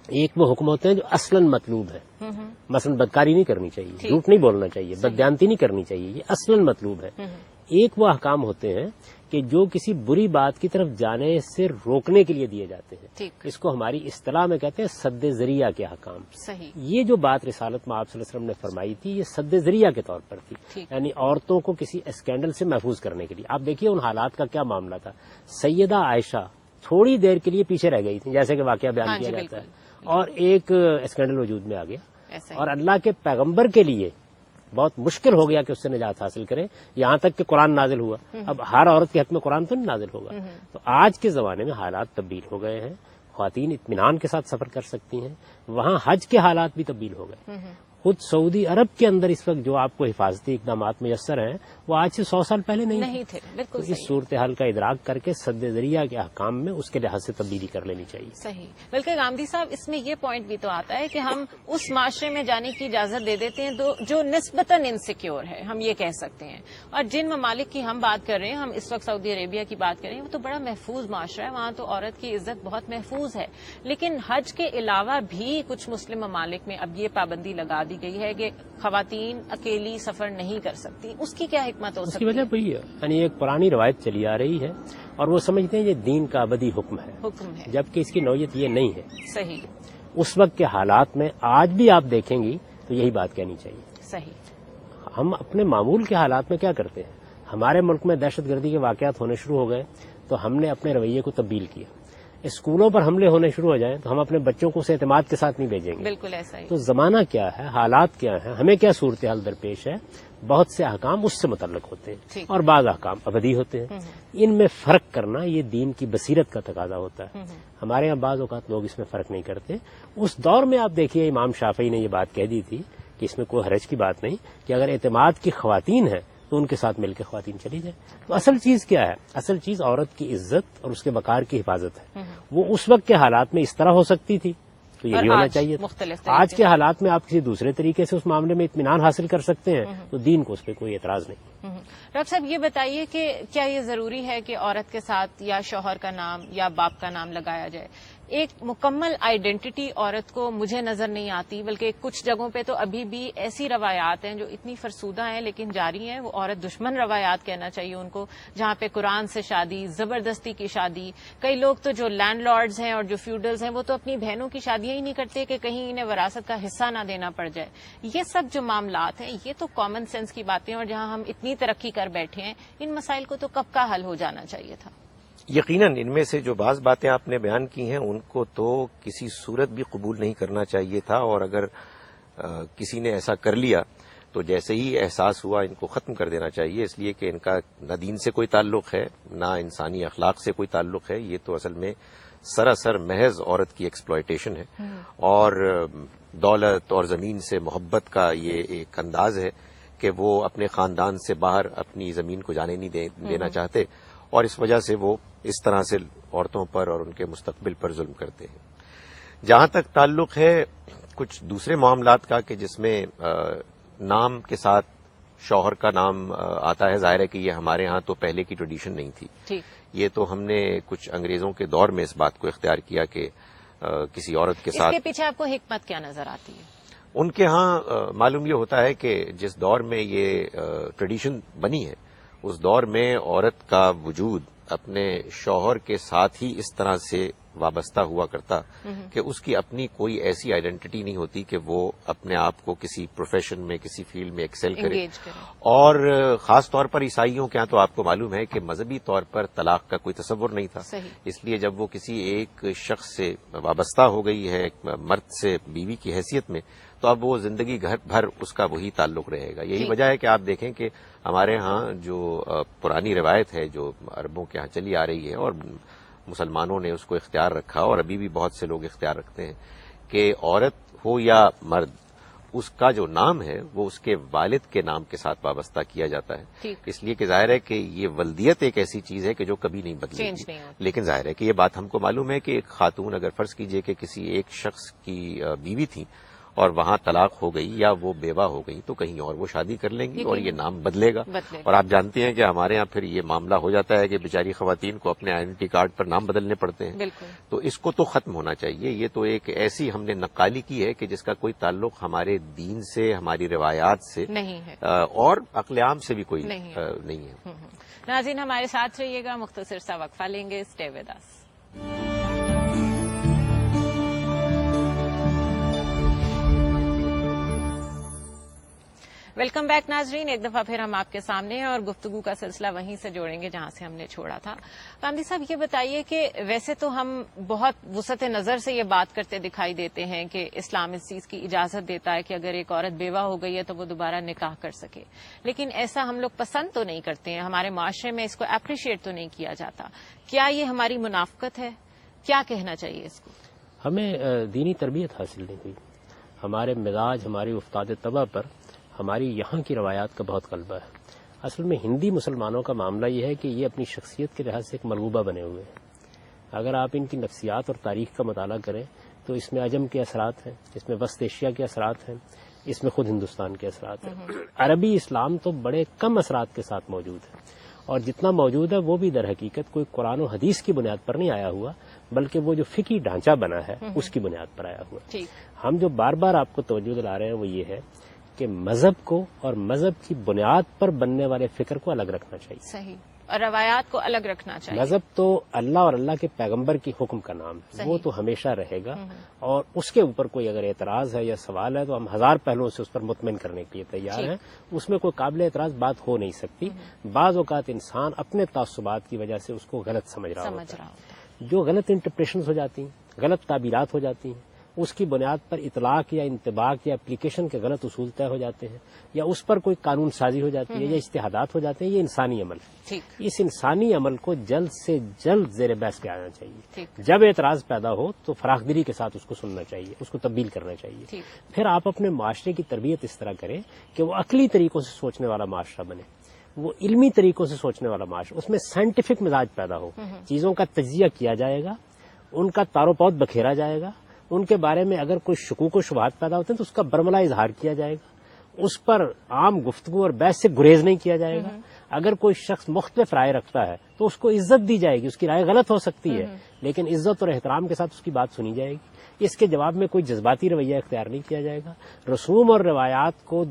ایک وہ حکم ہوتے ہیں جو اصلاً مطلوب ہے، مثلا بدکاری نہیں کرنی چاہیے، جھوٹ نہیں بولنا چاہیے، بددیانتی نہیں کرنی چاہیے، یہ اصلاً مطلوب ہے. ایک وہ احکام ہوتے ہیں کہ جو کسی بری بات کی طرف جانے سے روکنے کے لیے دیے جاتے ہیں. اس کو ہماری اصطلاح میں کہتے ہیں سد ذریعہ کے احکام. یہ جو بات رسالت میں آپ صلی اللہ علیہ وسلم نے فرمائی تھی یہ سد ذریعہ کے طور پر تھی، یعنی عورتوں کو کسی اسکینڈل سے محفوظ کرنے کے لیے. آپ دیکھیے ان حالات کا کیا معاملہ تھا. سیدہ عائشہ تھوڑی دیر کے لیے پیچھے رہ گئی تھی، جیسے کہ واقعہ بیان کیا جاتا ہے، اور ایک اسکینڈل وجود میں آ گیا، اور اللہ کے پیغمبر کے لیے بہت مشکل ہو گیا کہ اس سے نجات حاصل کریں، یہاں تک کہ قرآن نازل ہوا. اب ہر عورت کے حق میں قرآن تو نہیں نازل ہوگا. تو آج کے زمانے میں حالات تبدیل ہو گئے ہیں، خواتین اطمینان کے ساتھ سفر کر سکتی ہیں. وہاں حج کے حالات بھی تبدیل ہو گئے. خود سعودی عرب کے اندر اس وقت جو آپ کو حفاظتی اقدامات میسر ہیں وہ آج سے 100 سال پہلے نہیں تھے. تو اس صورتحال کا ادراک کر کے سد ذریعہ کے احکام میں اس کے لحاظ سے تبدیلی کر لینی چاہیے. صحیح. بلکہ گاندھی صاحب اس میں یہ پوائنٹ بھی تو آتا ہے کہ ہم اس معاشرے میں جانے کی اجازت دے دیتے ہیں جو نسبتاً انسیکیور ہے، ہم یہ کہہ سکتے ہیں. اور جن ممالک کی ہم بات کر رہے ہیں، ہم اس وقت سعودی عربیہ کی بات کر رہے ہیں، وہ تو بڑا محفوظ معاشرہ ہے، وہاں تو عورت کی عزت بہت محفوظ ہے. لیکن حج کے علاوہ بھی کچھ مسلم ممالک میں اب یہ پابندی لگا دی گئی ہے کہ خواتین اکیلی سفر نہیں کر سکتی. اس کی کیا حکمت ہو سکتی ہے؟ اس کی وجہ وہی ہے، یعنی ایک پرانی روایت چلی آ رہی ہے اور وہ سمجھتے ہیں یہ دین کا ابدی حکم ہے، جبکہ اس کی نوعیت یہ نہیں ہے. صحیح. اس وقت کے حالات میں آج بھی آپ دیکھیں گی تو یہی بات کہنی چاہیے. صحیح. ہم اپنے معمول کے حالات میں کیا کرتے ہیں؟ ہمارے ملک میں دہشت گردی کے واقعات ہونے شروع ہو گئے تو ہم نے اپنے رویے کو تبدیل کیا. اسکولوں پر حملے ہونے شروع ہو جائیں تو ہم اپنے بچوں کو اس اعتماد کے ساتھ نہیں بھیجیں گے. بالکل ایسا ہی. تو زمانہ کیا ہے، حالات کیا ہیں، ہمیں کیا صورتحال درپیش ہے. بہت سے احکام اس سے متعلق ہوتے ہیں اور بعض احکام ابدی ہوتے ہیں. ان میں فرق کرنا یہ دین کی بصیرت کا تقاضا ہوتا ہے. ہمارے یہاں بعض اوقات لوگ اس میں فرق نہیں کرتے. اس دور میں آپ دیکھیے امام شافعی نے یہ بات کہہ دی تھی کہ اس میں کوئی حرج کی بات نہیں کہ اگر اعتماد کی خواتین ہیں تو ان کے ساتھ مل کے خواتین چلی جائیں. تو اصل چیز کیا ہے؟ اصل چیز عورت کی عزت اور اس کے وقار کی حفاظت ہے. وہ اس وقت کے حالات میں اس طرح ہو سکتی تھی تو یہی ہونا چاہیے. آج کے حالات میں آپ کسی دوسرے طریقے سے اس معاملے میں اطمینان حاصل کر سکتے ہیں تو دین کو اس پہ کوئی اعتراض نہیں. ڈاکٹر صاحب یہ بتائیے کہ کیا یہ ضروری ہے کہ عورت کے ساتھ یا شوہر کا نام یا باپ کا نام لگایا جائے؟ ایک مکمل آئیڈینٹی عورت کو مجھے نظر نہیں آتی، بلکہ کچھ جگہوں پہ تو ابھی بھی ایسی روایات ہیں جو اتنی فرسودہ ہیں لیکن جاری ہیں. وہ عورت دشمن روایات کہنا چاہیے ان کو، جہاں پہ قرآن سے شادی، زبردستی کی شادی. کئی لوگ تو جو لینڈ لارڈز ہیں اور جو فیوڈلز ہیں وہ تو اپنی بہنوں کی شادی شادیاں ہی نہیں کرتے کہ کہیں انہیں وراثت کا حصہ نہ دینا پڑ جائے. یہ سب جو معاملات ہیں یہ تو کامن سینس کی باتیں، اور جہاں ہم اتنی ترقی کر بیٹھے ہیں ان مسائل کو تو کب کا حل ہو جانا چاہیے تھا. یقیناً ان میں سے جو بعض باتیں آپ نے بیان کی ہیں ان کو تو کسی صورت بھی قبول نہیں کرنا چاہیے تھا، اور اگر کسی نے ایسا کر لیا تو جیسے ہی احساس ہوا ان کو ختم کر دینا چاہیے، اس لیے کہ ان کا نہ دین سے کوئی تعلق ہے نہ انسانی اخلاق سے کوئی تعلق ہے. یہ تو اصل میں سراسر محض عورت کی ایکسپلائٹیشن ہے، اور دولت اور زمین سے محبت کا یہ ایک انداز ہے کہ وہ اپنے خاندان سے باہر اپنی زمین کو جانے نہیں دینا چاہتے، اور اس وجہ سے وہ اس طرح سے عورتوں پر اور ان کے مستقبل پر ظلم کرتے ہیں. جہاں تک تعلق ہے کچھ دوسرے معاملات کا کہ جس میں نام کے ساتھ شوہر کا نام آتا ہے، ظاہر ہے کہ یہ ہمارے ہاں تو پہلے کی ٹریڈیشن نہیں تھی. یہ تو ہم نے کچھ انگریزوں کے دور میں اس بات کو اختیار کیا کہ کسی عورت کے ساتھ. اس کے پیچھے آپ کو حکمت کیا نظر آتی ہے؟ ان کے ہاں معلوم یہ ہوتا ہے کہ جس دور میں یہ ٹریڈیشن بنی ہے اس دور میں عورت کا وجود اپنے شوہر کے ساتھ ہی اس طرح سے وابستہ ہوا کرتا کہ اس کی اپنی کوئی ایسی آئیڈینٹی نہیں ہوتی کہ وہ اپنے آپ کو کسی پروفیشن میں کسی فیلڈ میں ایکسل کرے. اور خاص طور پر عیسائیوں کے ہاں تو آپ کو معلوم ہے کہ مذہبی طور پر طلاق کا کوئی تصور نہیں تھا. اس لیے جب وہ کسی ایک شخص سے وابستہ ہو گئی ہے مرد سے بیوی کی حیثیت میں تو اب وہ زندگی گھر بھر اس کا وہی تعلق رہے گا. یہی وجہ ہے کہ آپ دیکھیں کہ ہمارے ہاں جو پرانی روایت ہے جو عربوں کے ہاں چلی آ رہی ہے اور مسلمانوں نے اس کو اختیار رکھا اور ابھی بھی بہت سے لوگ اختیار رکھتے ہیں کہ عورت ہو یا مرد اس کا جو نام ہے وہ اس کے والد کے نام کے ساتھ وابستہ کیا جاتا ہے. اس لیے کہ ظاہر ہے کہ یہ ولدیت ایک ایسی چیز ہے کہ جو کبھی نہیں بدلے گی. لیکن ظاہر ہے کہ یہ بات ہم کو معلوم ہے کہ ایک خاتون اگر فرض کیجئے کہ کسی ایک شخص کی بیوی تھی اور وہاں طلاق ہو گئی یا وہ بیوہ ہو گئی تو کہیں اور وہ شادی کر لیں گی اور یہ نام بدلے گا. اور آپ جانتے ہیں کہ ہمارے یہاں پھر یہ معاملہ ہو جاتا ہے کہ بیچاری خواتین کو اپنے آئیڈینٹی کارڈ پر نام بدلنے پڑتے ہیں. تو اس کو تو ختم ہونا چاہیے. یہ تو ایک ایسی ہم نے نقالی کی ہے کہ جس کا کوئی تعلق ہمارے دین سے ہماری روایات سے نہیں ہے اور عقل عام سے بھی کوئی نہیں ہے. ناظرین ہمارے ساتھ رہیے گا، مختصر سا وقفہ لیں گے. Stay with us. Welcome back ناظرین، ایک دفعہ پھر ہم آپ کے سامنے ہیں اور گفتگو کا سلسلہ وہیں سے جوڑیں گے جہاں سے ہم نے چھوڑا تھا. کاملی صاحب یہ بتائیے کہ ویسے تو ہم بہت وسعت نظر سے یہ بات کرتے دکھائی دیتے ہیں کہ اسلام اس چیز کی اجازت دیتا ہے کہ اگر ایک عورت بیوہ ہو گئی ہے تو وہ دوبارہ نکاح کر سکے، لیکن ایسا ہم لوگ پسند تو نہیں کرتے ہیں، ہمارے معاشرے میں اس کو اپریشیٹ تو نہیں کیا جاتا. کیا یہ ہماری منافقت ہے؟ کیا کہنا چاہیے اس کو؟ ہمیں دینی تربیت حاصل نہیں ہوئی. ہمارے مزاج، ہماری افتاد طبع پر ہماری یہاں کی روایات کا بہت غلبہ ہے. اصل میں ہندی مسلمانوں کا معاملہ یہ ہے کہ یہ اپنی شخصیت کے لحاظ سے ایک ملغوبہ بنے ہوئے ہیں. اگر آپ ان کی نفسیات اور تاریخ کا مطالعہ کریں تو اس میں عجم کے اثرات ہیں، اس میں وسط ایشیا کے اثرات ہیں، اس میں خود ہندوستان کے اثرات ہیں. عربی اسلام تو بڑے کم اثرات کے ساتھ موجود ہے، اور جتنا موجود ہے وہ بھی در حقیقت کوئی قرآن و حدیث کی بنیاد پر نہیں آیا ہوا، بلکہ وہ جو فقہی ڈھانچہ بنا ہے اس کی بنیاد پر آیا ہوا. ہم جو بار بار آپ کو توجہ دلا رہے ہیں وہ یہ ہے کہ مذہب کو اور مذہب کی بنیاد پر بننے والے فکر کو الگ رکھنا چاہیے. صحیح. اور روایات کو الگ رکھنا چاہیے. مذہب تو اللہ اور اللہ کے پیغمبر کی حکم کا نام ہے، وہ تو ہمیشہ رہے گا، اور اس کے اوپر کوئی اگر اعتراض ہے یا سوال ہے تو ہم ہزار پہلوؤں سے اس پر مطمئن کرنے کے لیے تیار ہیں. اس میں کوئی قابل اعتراض بات ہو نہیں سکتی. بعض اوقات انسان اپنے تعصبات کی وجہ سے اس کو غلط سمجھ رہا ہوتا ہے، جو غلط انٹرپریشنز ہو جاتی ہیں، غلط تعبیرات ہو جاتی ہیں، اس کی بنیاد پر اطلاق یا انطباق یا اپلیکیشن کے غلط اصول طے ہو جاتے ہیں، یا اس پر کوئی قانون سازی ہو جاتی ہے یا اجتہادات ہو جاتے ہیں. یہ انسانی عمل ہے. اس انسانی عمل کو جلد سے جلد زیر بحث کے آنا چاہیے. جب اعتراض پیدا ہو تو فراخ دلی کے ساتھ اس کو سننا چاہیے، اس کو تبدیل کرنا چاہیے. پھر آپ اپنے معاشرے کی تربیت اس طرح کریں کہ وہ عقلی طریقوں سے سوچنے والا معاشرہ بنے، وہ علمی طریقوں سے سوچنے والا معاشرہ، اس میں سائنٹیفک مزاج پیدا ہو. چیزوں کا تجزیہ کیا جائے گا، ان کا تار و پود بکھیرا جائے گا، ان کے بارے میں اگر کوئی شکوک و شبہات پیدا ہوتے ہیں تو اس کا برملا اظہار کیا جائے گا، اس پر عام گفتگو اور بحث سے گریز نہیں کیا جائے گا. اگر کوئی شخص مختلف رائے رکھتا ہے تو اس کو عزت دی جائے گی. اس کی رائے غلط ہو سکتی ہے لیکن عزت اور احترام کے ساتھ اس کی بات سنی جائے گی. اس کے جواب میں کوئی جذباتی رویہ اختیار نہیں کیا جائے گا. رسوم اور روایات کو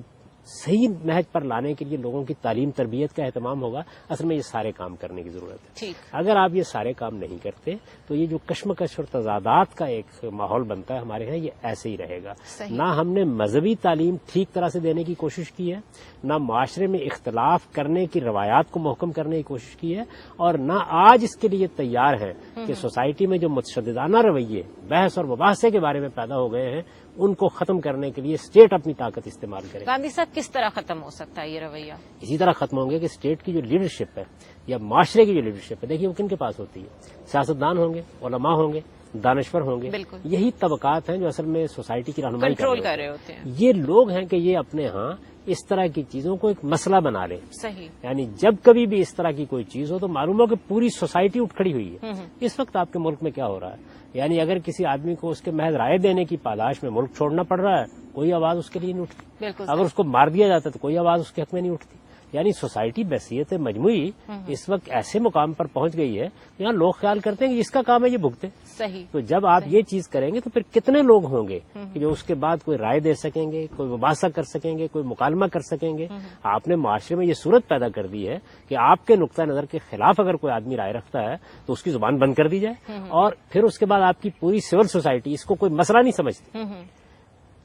صحیح نہج پر لانے کے لیے لوگوں کی تعلیم تربیت کا اہتمام ہوگا. اصل میں یہ سارے کام کرنے کی ضرورت ہے. اگر آپ یہ سارے کام نہیں کرتے تو یہ جو کشمکش اور تضادات کا ایک ماحول بنتا ہے ہمارے ہاں، یہ ایسے ہی رہے گا. نہ ہم نے مذہبی تعلیم ٹھیک طرح سے دینے کی کوشش کی ہے، نہ معاشرے میں اختلاف کرنے کی روایات کو محکم کرنے کی کوشش کی ہے، اور نہ آج اس کے لیے تیار ہیں کہ سوسائٹی میں جو متشددانہ رویے بحث اور مباحثے کے بارے میں پیدا ہو گئے ہیں ان کو ختم کرنے کے لیے اسٹیٹ اپنی طاقت استعمال کرے. گاندھی صاحب، کس طرح ختم ہو سکتا ہے یہ رویہ؟ اسی طرح ختم ہوں گے کہ اسٹیٹ کی جو لیڈرشپ ہے یا معاشرے کی جو لیڈرشپ ہے، دیکھیے وہ کن کے پاس ہوتی ہے؟ سیاستدان ہوں گے، علماء ہوں گے، دانشور ہوں گے. یہی طبقات ہیں جو اصل میں سوسائٹی کی رہنمائی کنٹرول کر رہے ہوتے ہیں. یہ لوگ ہیں کہ یہ اپنے ہاں اس طرح کی چیزوں کو ایک مسئلہ بنا لیں. صحیح. یعنی جب کبھی بھی اس طرح کی کوئی چیز ہو تو معلوم ہو کہ پوری سوسائٹی اٹھ کھڑی ہوئی ہے. اس وقت آپ کے ملک میں کیا ہو رہا ہے؟ یعنی اگر کسی آدمی کو اس کے محض رائے دینے کی پاداش میں ملک چھوڑنا پڑ رہا ہے، کوئی آواز اس کے لیے نہیں اٹھتی. اگر اس کو مار دیا جاتا تو کوئی آواز اس کے حق میں نہیں اٹھتی. یعنی سوسائٹی بحثیت مجموعی اس وقت ایسے مقام پر پہنچ گئی ہے یہاں لوگ خیال کرتے ہیں کہ جس کا کام ہے یہ بھگتے. صحیح. تو جب آپ یہ چیز کریں گے تو پھر کتنے لوگ ہوں گے کہ جو اس کے بعد کوئی رائے دے سکیں گے، کوئی مباحثہ کر سکیں گے، کوئی مکالمہ کر سکیں گے. آپ نے معاشرے میں یہ صورت پیدا کر دی ہے کہ آپ کے نقطہ نظر کے خلاف اگر کوئی آدمی رائے رکھتا ہے تو اس کی زبان بند کر دی جائے، اور پھر اس کے بعد آپ کی پوری سول سوسائٹی اس کو کوئی مسئلہ نہیں سمجھتی.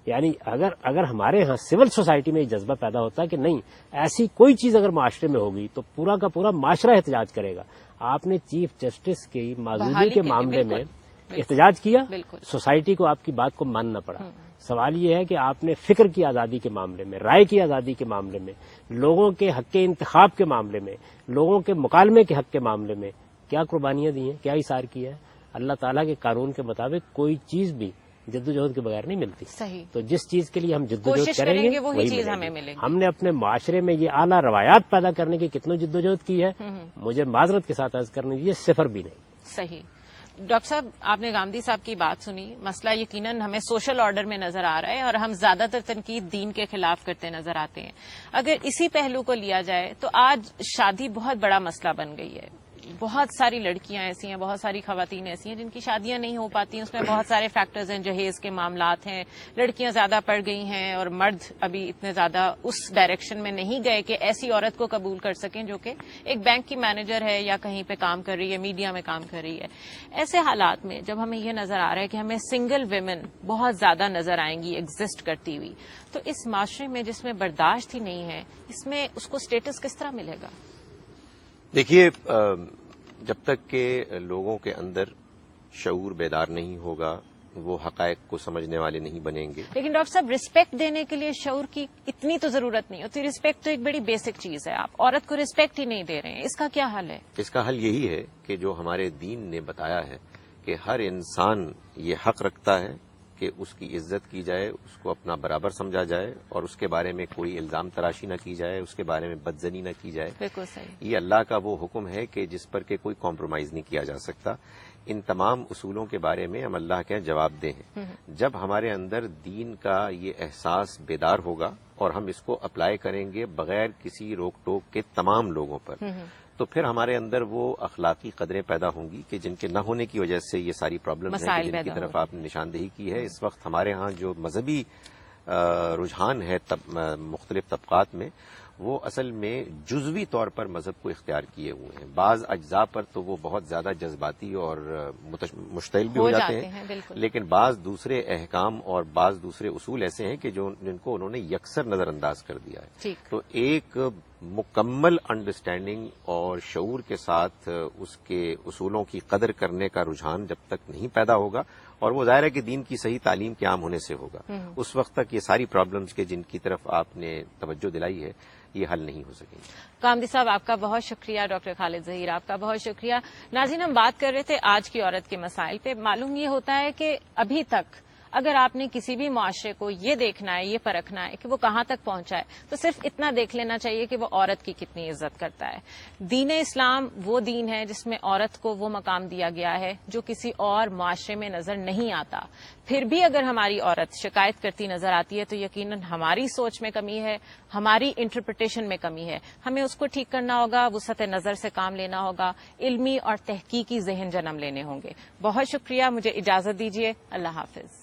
یعنی اگر ہمارے ہاں سول سوسائٹی میں یہ جذبہ پیدا ہوتا ہے کہ نہیں، ایسی کوئی چیز اگر معاشرے میں ہوگی تو پورا کا پورا معاشرہ احتجاج کرے گا. آپ نے چیف جسٹس کی معزولی کے معاملے میں احتجاج کیا، سوسائٹی کو آپ کی بات کو ماننا پڑا. سوال یہ ہے کہ آپ نے فکر کی آزادی کے معاملے میں، رائے کی آزادی کے معاملے میں، لوگوں کے حق کے انتخاب کے معاملے میں، لوگوں کے مکالمے کے حق کے معاملے میں کیا قربانیاں دی ہیں، کیا ایثار کیا ہے؟ اللہ تعالیٰ کے قانون کے مطابق کوئی چیز بھی جدوجہد کے بغیر نہیں ملتی. صحیح. تو جس چیز کے لیے ہم جدوجہد کریں گے وہی چیز ہمیں ملے گی. ہم نے اپنے معاشرے میں یہ اعلیٰ روایات پیدا کرنے کی کتنی جدوجہد کی ہے، مجھے معذرت کے ساتھ عرض کرنے دیجیے، صفر بھی نہیں. صحیح. ڈاکٹر صاحب، آپ نے گاندھی صاحب کی بات سنی. مسئلہ یقیناً ہمیں سوشل آرڈر میں نظر آ رہا ہے اور ہم زیادہ تر تنقید دین کے خلاف کرتے نظر آتے ہیں. اگر اسی پہلو کو لیا جائے تو آج شادی بہت بڑا مسئلہ بن گئی ہے. بہت ساری لڑکیاں ایسی ہیں، بہت ساری خواتین ایسی ہیں جن کی شادیاں نہیں ہو پاتی ہیں. اس میں بہت سارے فیکٹرز ہیں، جہیز کے معاملات ہیں، لڑکیاں زیادہ پڑھ گئی ہیں اور مرد ابھی اتنے زیادہ اس ڈائریکشن میں نہیں گئے کہ ایسی عورت کو قبول کر سکیں جو کہ ایک بینک کی مینیجر ہے یا کہیں پہ کام کر رہی ہے، میڈیا میں کام کر رہی ہے. ایسے حالات میں جب ہمیں یہ نظر آ رہا ہے کہ ہمیں سنگل ویمن بہت زیادہ نظر آئیں گی ایگزسٹ کرتی ہوئی، تو اس معاشرے میں جس میں برداشت ہی نہیں ہے، اس میں اس کو اسٹیٹس کس طرح ملے گا؟ دیکھیے، جب تک کہ لوگوں کے اندر شعور بیدار نہیں ہوگا وہ حقائق کو سمجھنے والے نہیں بنیں گے. لیکن ڈاکٹر صاحب، رسپیکٹ دینے کے لیے شعور کی اتنی تو ضرورت نہیں ہوتی. رسپیکٹ تو ایک بڑی بیسک چیز ہے. آپ عورت کو رسپیکٹ ہی نہیں دے رہے ہیں، اس کا کیا حل ہے؟ اس کا حل یہی ہے کہ جو ہمارے دین نے بتایا ہے کہ ہر انسان یہ حق رکھتا ہے کہ اس کی عزت کی جائے، اس کو اپنا برابر سمجھا جائے اور اس کے بارے میں کوئی الزام تراشی نہ کی جائے، اس کے بارے میں بدزنی نہ کی جائے. بالکل صحیح. یہ اللہ کا وہ حکم ہے کہ جس پر کہ کوئی کمپرومائز نہیں کیا جا سکتا. ان تمام اصولوں کے بارے میں ہم اللہ کے جواب دہ ہیں. جب ہمارے اندر دین کا یہ احساس بیدار ہوگا اور ہم اس کو اپلائی کریں گے بغیر کسی روک ٹوک کے تمام لوگوں پر، تو پھر ہمارے اندر وہ اخلاقی قدریں پیدا ہوں گی کہ جن کے نہ ہونے کی وجہ سے یہ ساری پرابلمز ہیں جن کی طرف آپ نے نشاندہی کی ہے. اس وقت ہمارے ہاں جو مذہبی رجحان ہے مختلف طبقات میں، وہ اصل میں جزوی طور پر مذہب کو اختیار کیے ہوئے ہیں. بعض اجزاء پر تو وہ بہت زیادہ جذباتی اور مشتعل بھی ہو جاتے ہیں، لیکن بعض دوسرے احکام اور بعض دوسرے اصول ایسے ہیں کہ جن کو انہوں نے یکسر نظر انداز کر دیا ہے. تو ایک مکمل انڈرسٹینڈنگ اور شعور کے ساتھ اس کے اصولوں کی قدر کرنے کا رجحان جب تک نہیں پیدا ہوگا، اور وہ ظاہر ہے کہ دین کی صحیح تعلیم کے عام ہونے سے ہوگا، اس وقت تک یہ ساری پرابلمز کے جن کی طرف آپ نے توجہ دلائی ہے یہ حل نہیں ہو سکیں گے. گاندھی صاحب، آپ کا بہت شکریہ. ڈاکٹر خالد ظہیر، آپ کا بہت شکریہ. ناظرین، ہم بات کر رہے تھے آج کی عورت کے مسائل پہ. معلوم یہ ہوتا ہے کہ ابھی تک اگر آپ نے کسی بھی معاشرے کو یہ دیکھنا ہے، یہ پرکھنا ہے کہ وہ کہاں تک پہنچا ہے، تو صرف اتنا دیکھ لینا چاہیے کہ وہ عورت کی کتنی عزت کرتا ہے. دین اسلام وہ دین ہے جس میں عورت کو وہ مقام دیا گیا ہے جو کسی اور معاشرے میں نظر نہیں آتا. پھر بھی اگر ہماری عورت شکایت کرتی نظر آتی ہے تو یقیناً ہماری سوچ میں کمی ہے، ہماری انٹرپریٹیشن میں کمی ہے. ہمیں اس کو ٹھیک کرنا ہوگا، وسعت نظر سے کام لینا ہوگا، علمی اور تحقیقی ذہن جنم لینے ہوں گے. بہت شکریہ. مجھے اجازت دیجیے. اللہ حافظ.